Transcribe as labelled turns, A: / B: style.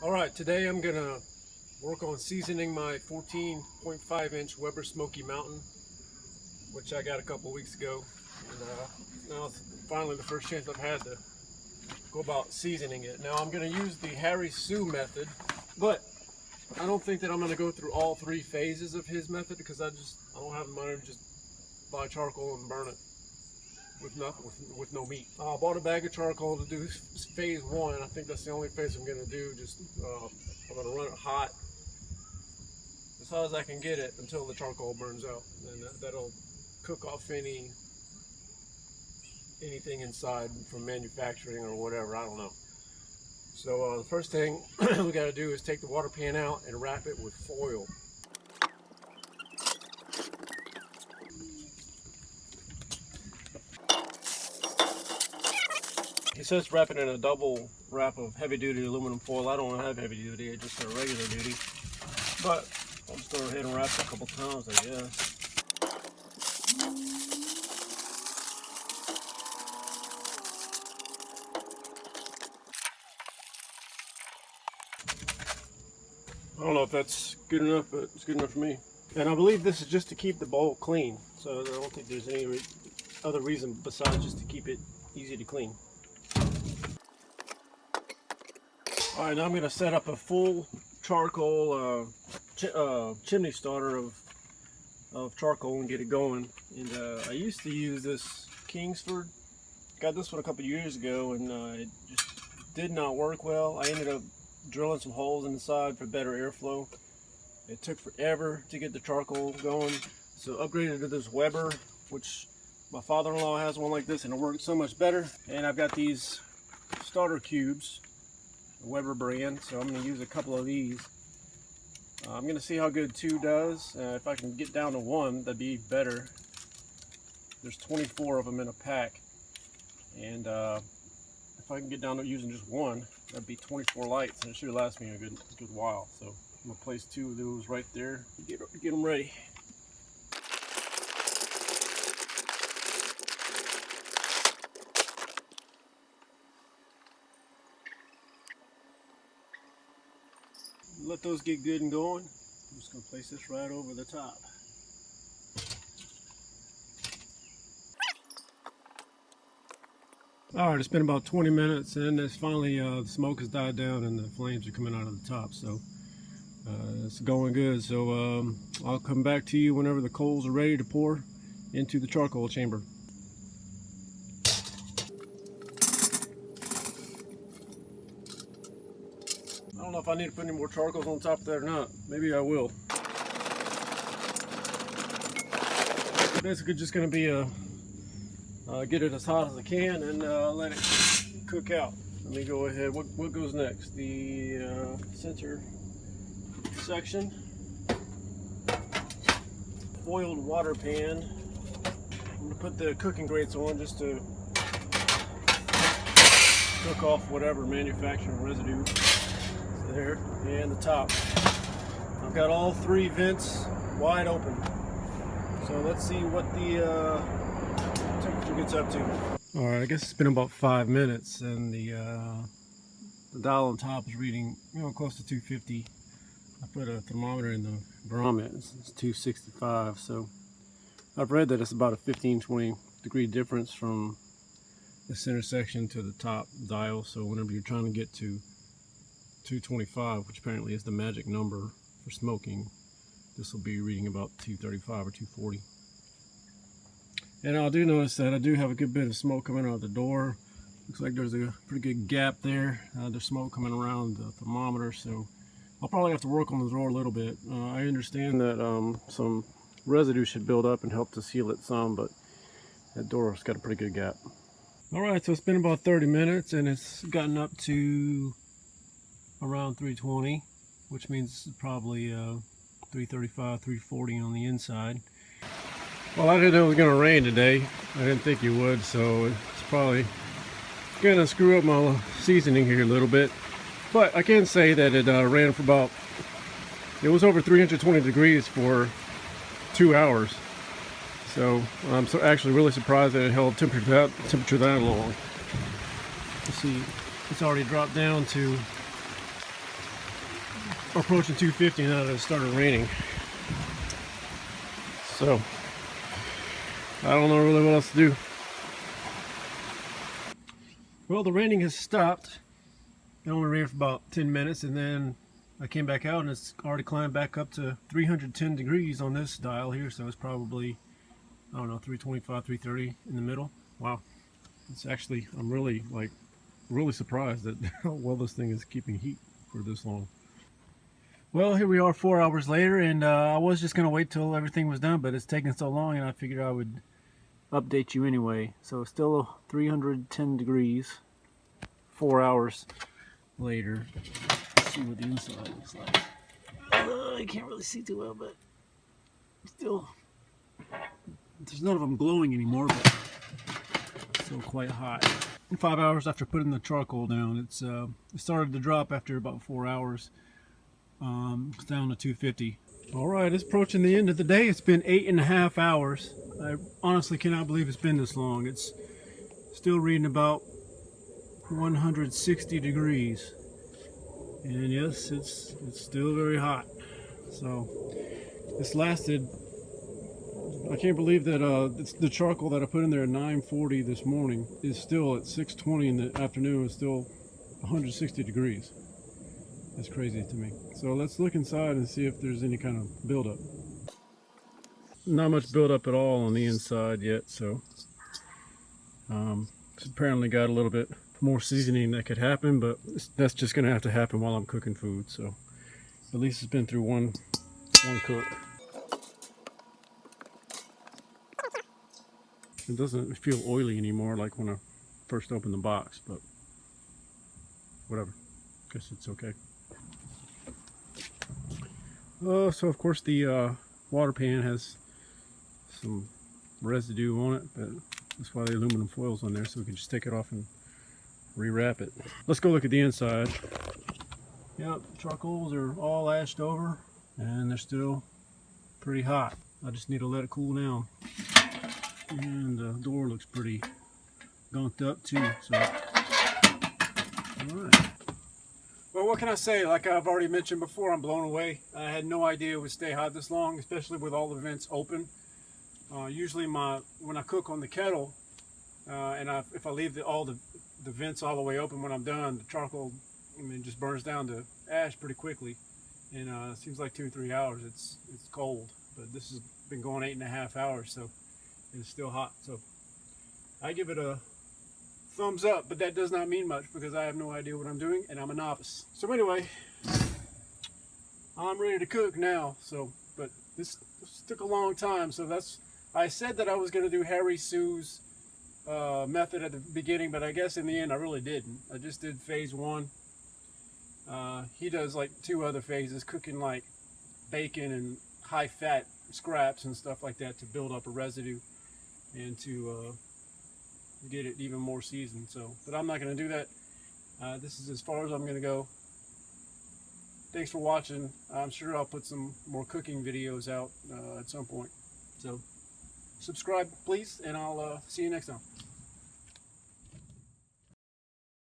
A: Alright, today I'm gonna work on seasoning my 14.5 inch Weber Smokey Mountain, which I got a couple weeks ago. And now it's finally the first chance I've had to go about seasoning it. Now I'm gonna use the Harry Sue method, but I don't think that I'm gonna go through all three phases of his method because I don't have the money to just buy charcoal and burn it with no meat. I bought a bag of charcoal to do phase one. I think that's the only phase I'm going to do. I'm going to run it hot, as hot as I can get it until the charcoal burns out, and that'll cook off anything inside from manufacturing or whatever. I don't know. So the first thing we got to do is take the water pan out and wrap it with foil. He says wrap it in a double wrap of heavy-duty aluminum foil. I don't have heavy-duty, I just have regular duty. But I'll just go ahead and wrap it a couple times, I guess. I don't know if that's good enough, but it's good enough for me. And I believe this is just to keep the bowl clean. So I don't think there's any other reason besides just to keep it easy to clean. Alright, now I'm going to set up a full charcoal chimney starter of charcoal and get it going. And I used to use this Kingsford. Got this one a couple years ago, and it just did not work well. I ended up drilling some holes in the side for better airflow. It took forever to get the charcoal going, so upgraded to this Weber, which my father-in-law has one like this, and it worked so much better. And I've got these starter cubes, the Weber brand, so I'm going to use a couple of these. I'm going to see how good 2 does. If I can get down to 1, that'd be better. There's 24 of them in a pack, and if I can get down to using just 1, that'd be 24 lights, and it should last me a good while. So I'm going to place 2 of those right there to get them ready. Let those get good and going. I'm just going to place this right over the top. Alright, it's been about 20 minutes, and it's finally the smoke has died down and the flames are coming out of the top, so it's going good. So I'll come back to you whenever the coals are ready to pour into the charcoal chamber. I don't know if I need to put any more charcoals on top of that or not. Maybe I will. Basically just going to be get it as hot as I can and let it cook out. Let me go ahead. What goes next? The center section. Foiled water pan. I'm going to put the cooking grates on just to cook off whatever manufacturing residue is there. And the top. I've got all 3 vents wide open. So let's see what the temperature gets up to. Alright, I guess it's been about 5 minutes, and the dial on top is reading, close to 250. I put a thermometer in the barometer. It's 265, so I've read that it's about a 15-20 degree difference from the center section to the top dial. So whenever you're trying to get to 225, which apparently is the magic number for smoking, this will be reading about 235 or 240. And I do notice that I do have a good bit of smoke coming out of the door. Looks like there's a pretty good gap there. There's smoke coming around the thermometer, so I'll probably have to work on the door a little bit. I understand that some residue should build up and help to seal it some, but that door's got a pretty good gap. Alright, so it's been about 30 minutes, and it's gotten up to around 320, which means probably 335, 340 on the inside. Well, I didn't know it was going to rain today. I didn't think it would, so it's probably going to screw up my seasoning here a little bit. But I can say that it ran for it was over 320 degrees for 2 hours. So I'm actually really surprised that it held temperature that long. You see, it's already dropped down to approaching 250 now that it started raining. So I don't know really what else to do. Well, the raining has stopped. It only rained for about 10 minutes, and then I came back out and it's already climbed back up to 310 degrees on this dial here, so it's probably, I don't know, 325, 330 in the middle. Wow. It's actually, I'm really surprised at how well this thing is keeping heat for this long. Well, here we are 4 hours later, and I was just going to wait till everything was done, but it's taken so long, and I figured I would update you anyway. So it's still 310 degrees 4 hours later. Let's see what the inside looks like. I can't really see too well, but still, there's none of them glowing anymore, but still quite hot. 5 hours after putting the charcoal down, it started to drop after about 4 hours. It's down to 250. All right, it's approaching the end of the day. It's been 8.5 hours. I honestly cannot believe it's been this long. It's still reading about 160 degrees. And yes, it's still very hot. So this lasted, I can't believe that the charcoal that I put in there at 9:40 this morning is still at 6:20 in the afternoon. It's still 160 degrees. That's crazy to me. So let's look inside and see if there's any kind of buildup. Not much buildup at all on the inside yet, so it's apparently got a little bit more seasoning that could happen, but that's just going to have to happen while I'm cooking food. So at least it's been through one cook. It doesn't feel oily anymore like when I first opened the box, but whatever. Guess it's okay. So of course the water pan has some residue on it, but that's why the aluminum foil's on there, so we can just take it off and rewrap it. Let's go look at the inside. Yep, charcoals are all ashed over and they're still pretty hot. I just need to let it cool down. And the door looks pretty gunked up too, so alright. Well, what can I say? Like I've already mentioned before, I'm blown away. I had no idea it would stay hot this long, especially with all the vents open. Usually when I cook on the kettle, and if I leave all the vents all the way open when I'm done, the charcoal, just burns down to ash pretty quickly. And it seems like 2 or 3 hours it's cold. But this has been going 8.5 hours, so it's still hot. So I give it a thumbs up, but that does not mean much because I have no idea what I'm doing and I'm a novice. So anyway, I'm ready to cook now. So, but this took a long time. So I said that I was going to do Harry Sue's method at the beginning, but I guess in the end I really didn't. I just did phase 1. He does like 2 other phases, cooking like bacon and high fat scraps and stuff like that to build up a residue and to get it even more seasoned. So, but I'm not going to do that. This is as far as I'm going to go. Thanks for watching. I'm sure I'll put some more cooking videos out at some point. So subscribe please, and I'll see you next time.